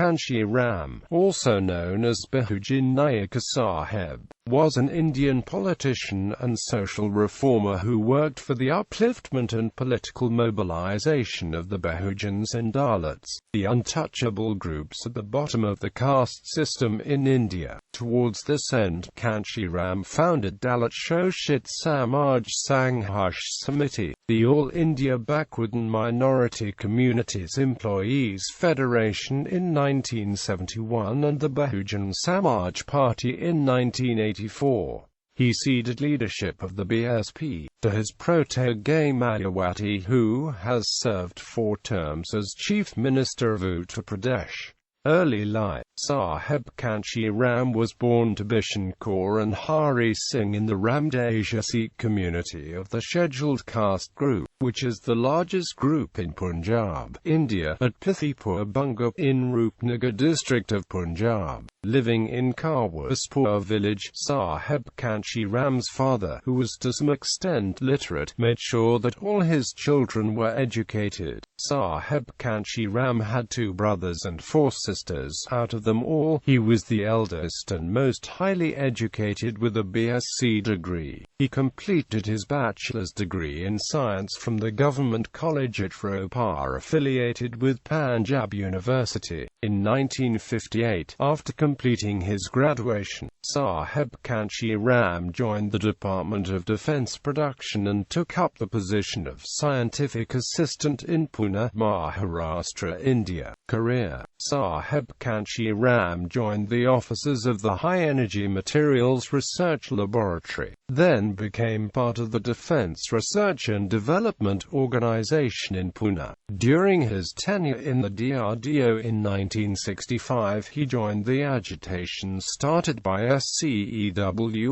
Kanshi Ram, also known as Bahujan Nayak or Saheb, was an Indian politician and social reformer who worked for the upliftment and political mobilization of the Bahujans and Dalits, the untouchable groups at the bottom of the caste system in India. Towards this end, Kanshi Ram founded Dalit Shoshit Samaj Sangharsh Samiti, the All India Backward and Minority Communities Employees Federation in 1971 and the Bahujan Samaj Party in 1984. He ceded leadership of the BSP to his protégé Mayawati, who has served 4 terms as Chief Minister of Uttar Pradesh. Early life. Saheb Kanshi Ram was born to Bishan Kaur and Hari Singh in the Ramdasia Sikh community of the scheduled caste group, which is the largest group in Punjab, India, at Pithipur Bunga, in Rupnagar district of Punjab. Living in Karwaspur village, Saheb Kanshi Ram's father, who was to some extent literate, made sure that all his children were educated. Saheb Kanshi Ram had 2 brothers and 4 sisters. Out of them all, he was the eldest and most highly educated with a BSc degree. He completed his bachelor's degree in science from the Government College at Ropar, affiliated with Punjab University. In 1958, after completing his graduation, Saheb Kanshi Ram joined the Department of Defence Production and took up the position of scientific assistant in Pune, Maharashtra, India. Career. Saheb Kanshi Ram joined the officers of the High Energy Materials Research Laboratory, then became part of the Defence Research and Development Organisation in Pune. During his tenure in the DRDO in 1965, he joined the agitation started by SCEWASDAMB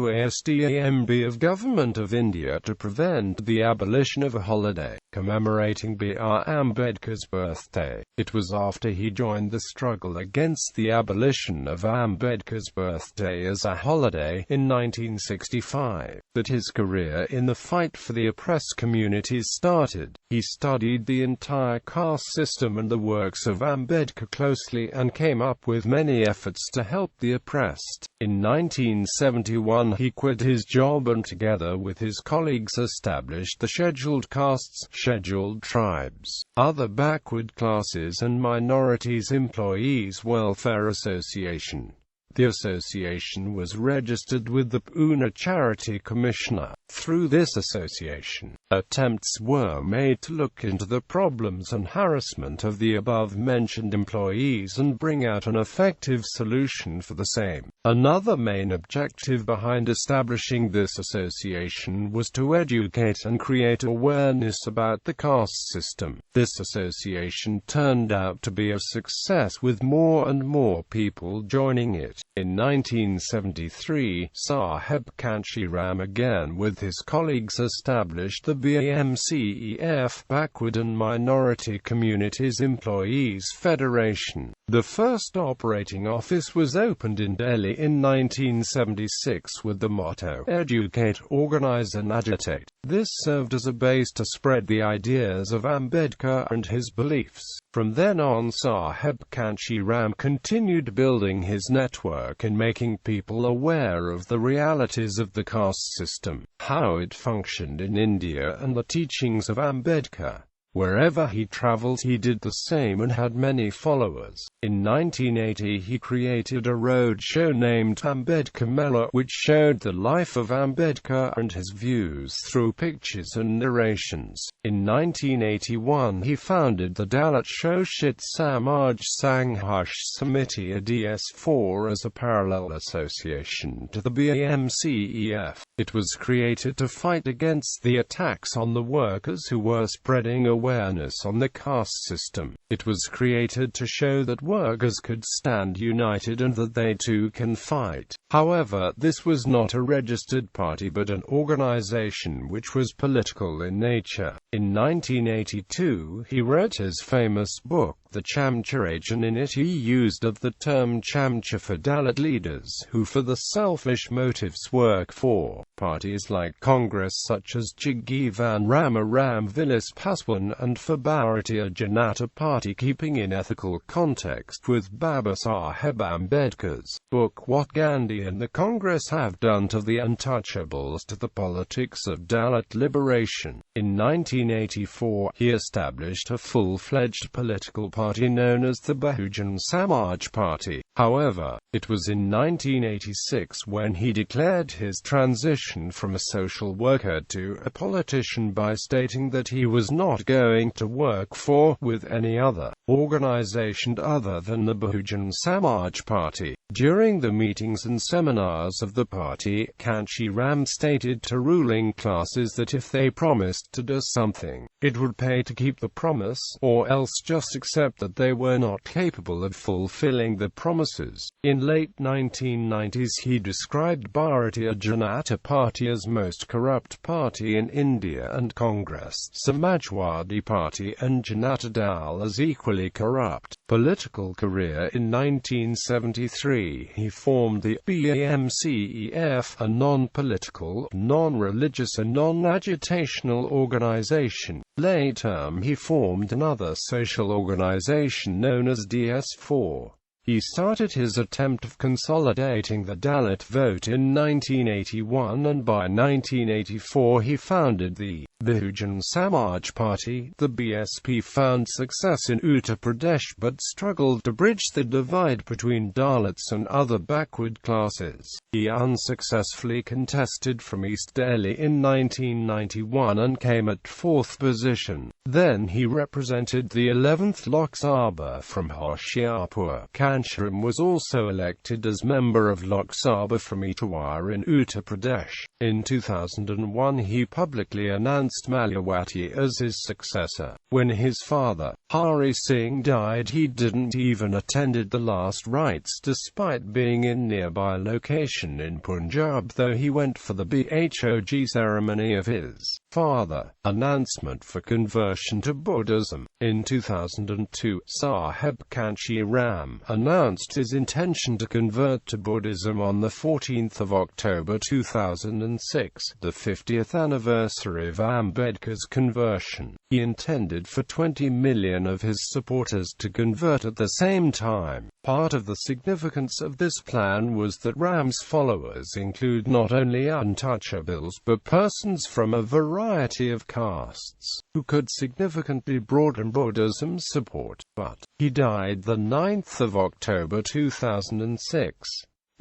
of Government of India to prevent the abolition of a holiday commemorating B.R. Ambedkar's birthday. It was after he joined the struggle against the abolition of Ambedkar's birthday as a holiday in 1965 that his career in the fight for the oppressed communities started. He studied the entire caste system and the works of Ambedkar closely and came up with many efforts to help the oppressed. In 1971 he quit his job and together with his colleagues established the Scheduled Castes, Scheduled Tribes, Other Backward Classes and Minorities Employees Welfare Association. The association was registered with the Pune Charity Commissioner. Through this association, attempts were made to look into the problems and harassment of the above-mentioned employees and bring out an effective solution for the same. Another main objective behind establishing this association was to educate and create awareness about the caste system. This association turned out to be a success with more and more people joining it. In 1973, Saheb Kanshi Ram again with his colleagues established the BAMCEF, Backward and Minority Communities Employees Federation. The first operating office was opened in Delhi in 1976 with the motto, Educate, Organize and Agitate. This served as a base to spread the ideas of Ambedkar and his beliefs. From then on, Saheb Kanshi Ram continued building his network and making people aware of the realities of the caste system, how it functioned in India and the teachings of Ambedkar. Wherever he traveled he did the same and had many followers. In 1980 he created a road show named Ambedkar Mela, which showed the life of Ambedkar and his views through pictures and narrations. In 1981 he founded the Dalit Shoshit Samaj Sangharsh Samiti a DS4 as a parallel association to the BAMCEF. It was created to fight against the attacks on the workers who were spreading awareness on the caste system. It was created to show that workers could stand united and that they too can fight. However, this was not a registered party but an organization which was political in nature. In 1982, he wrote his famous book, The Chamcharage, and in it he used of the term Chamcha for Dalit leaders who for the selfish motives work for parties like Congress such as Jagjivan Rama Ram Vilas Paswan liberation and for Bharatiya Janata Party, keeping in ethical context with Baba Saheb Ambedkar's book What Gandhi and the Congress Have Done to the Untouchables to the Politics of Dalit Liberation. In 1984, he established a full-fledged political party known as the Bahujan Samaj Party. However, it was in 1986 when he declared his transition from a social worker to a politician by stating that he was not going to work for, with any other organization other than the Bahujan Samaj Party. During the meetings and seminars of the party, Kanshi Ram stated to ruling classes that if they promised to do something, it would pay to keep the promise, or else just accept that they were not capable of fulfilling the promises. In late 1990s he described Bharatiya Janata Party as most corrupt party in India and Congress Samajwadi Party and Janata Dal as equally corrupt. Political career in 1973, he formed the BAMCEF, a non-political, non-religious and non-agitational organization. Later he formed another social organization known as DS4. He started his attempt of consolidating the Dalit vote in 1981, and by 1984 he founded the Bahujan Samaj Party. The BSP found success in Uttar Pradesh but struggled to bridge the divide between Dalits and other backward classes. He unsuccessfully contested from East Delhi in 1991 and came at 4th position. Then he represented the 11th Lok Sabha from Hoshiarpur. Kanshi Ram was also elected as member of Lok Sabha from Etawah in Uttar Pradesh. In 2001 he publicly announced Mayawati as his successor. When his father, Hari Singh, died, he didn't even attend the last rites despite being in nearby location in Punjab, though he went for the Bhog ceremony of his father. Announcement for conversion to Buddhism. In 2002, Saheb Kanshi Ram announced his intention to convert to Buddhism on the 14th of October 2006, the 50th anniversary of Ambedkar's conversion. He intended for 20 million of his supporters to convert at the same time. Part of the significance of this plan was that Ram's followers include not only untouchables but persons from a variety of castes, who could significantly broaden Buddhism's support. But he died the 9th of October 2006.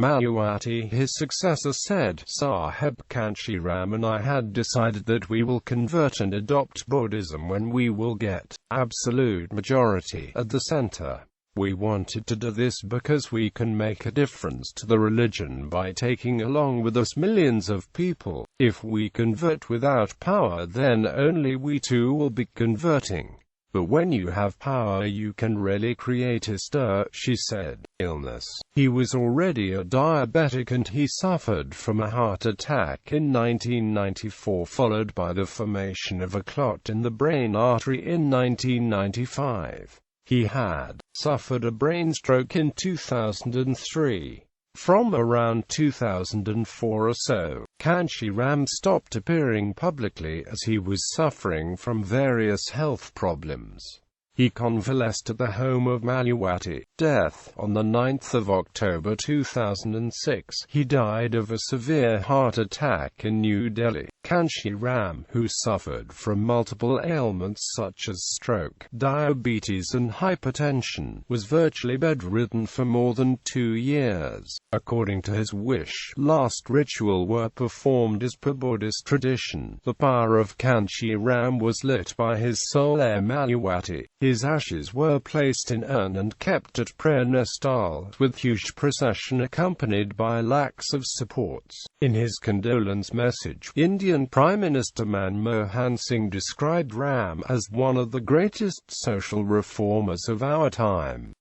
Mayawati, his successor, said, Saheb Kanshi Ram and I had decided that we will convert and adopt Buddhism when we will get absolute majority at the center. We wanted to do this because we can make a difference to the religion by taking along with us millions of people. If we convert without power, then only we too will be converting. But when you have power you can really create a stir, she said. Illness. He was already a diabetic and he suffered from a heart attack in 1994, followed by the formation of a clot in the brain artery in 1995. He had suffered a brain stroke in 2003. From around 2004 or so, Kanshi Ram stopped appearing publicly as he was suffering from various health problems. He convalesced at the home of Mayawati. Death. On the 9th of October 2006, he died of a severe heart attack in New Delhi. Kanshi Ram, who suffered from multiple ailments such as stroke, diabetes and hypertension, was virtually bedridden for more than 2 years. According to his wish, last ritual were performed as per Buddhist tradition. The pyre of Kanshi Ram was lit by his soul heir Mayawati. His ashes were placed in urn and kept at prayer style, with huge procession accompanied by lakhs of supports. In his condolence message, Indian Prime Minister Manmohan Singh described Ram as one of the greatest social reformers of our time.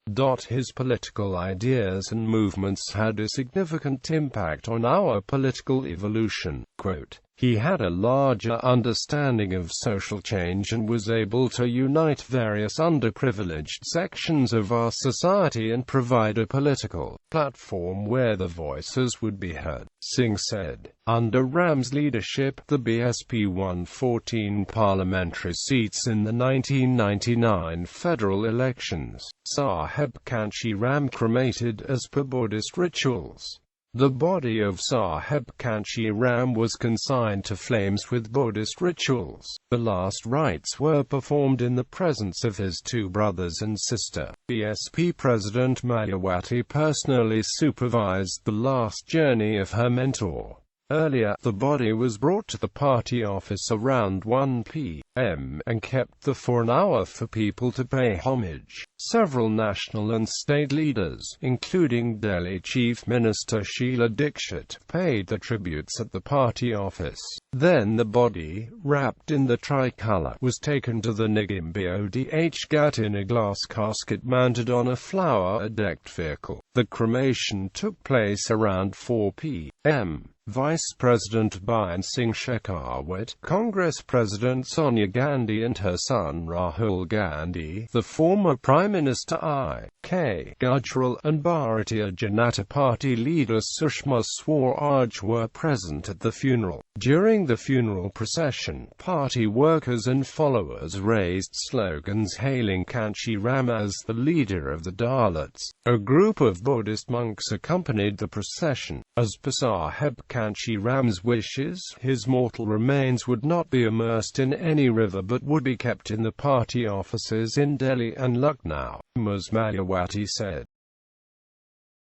His political ideas and movements had a significant impact on our political evolution. Quote, he had a larger understanding of social change and was able to unite various underprivileged sections of our society and provide a political platform where the voices would be heard, Singh said. Under Ram's leadership, the BSP won 14 parliamentary seats in the 1999 federal elections. Saheb Kanshi Ram cremated as per Buddhist rituals. The body of Saheb Kanshi Ram was consigned to flames with Buddhist rituals. The last rites were performed in the presence of his two brothers and sister. BSP President Mayawati personally supervised the last journey of her mentor. Earlier, the body was brought to the party office around 1 p.m. and kept there for an hour for people to pay homage. Several national and state leaders, including Delhi Chief Minister Sheila Dikshit, paid the tributes at the party office. Then the body, wrapped in the tricolour, was taken to the Nigam Bodh Ghat in a glass casket mounted on a flower-decked vehicle. The cremation took place around 4 p.m. Vice President Bhajan Singh Shekhawat, Congress President Sonia Gandhi and her son Rahul Gandhi, the former Prime Minister I.K. Gujral, and Bharatiya Janata Party leader Sushma Swaraj were present at the funeral. During the funeral procession, party workers and followers raised slogans hailing Kanshi Ram as the leader of the Dalits. A group of Buddhist monks accompanied the procession. As per Saheb Kanshi Ram's wishes, his mortal remains would not be immersed in any river but would be kept in the party offices in Delhi and Lucknow, as Mayawati said.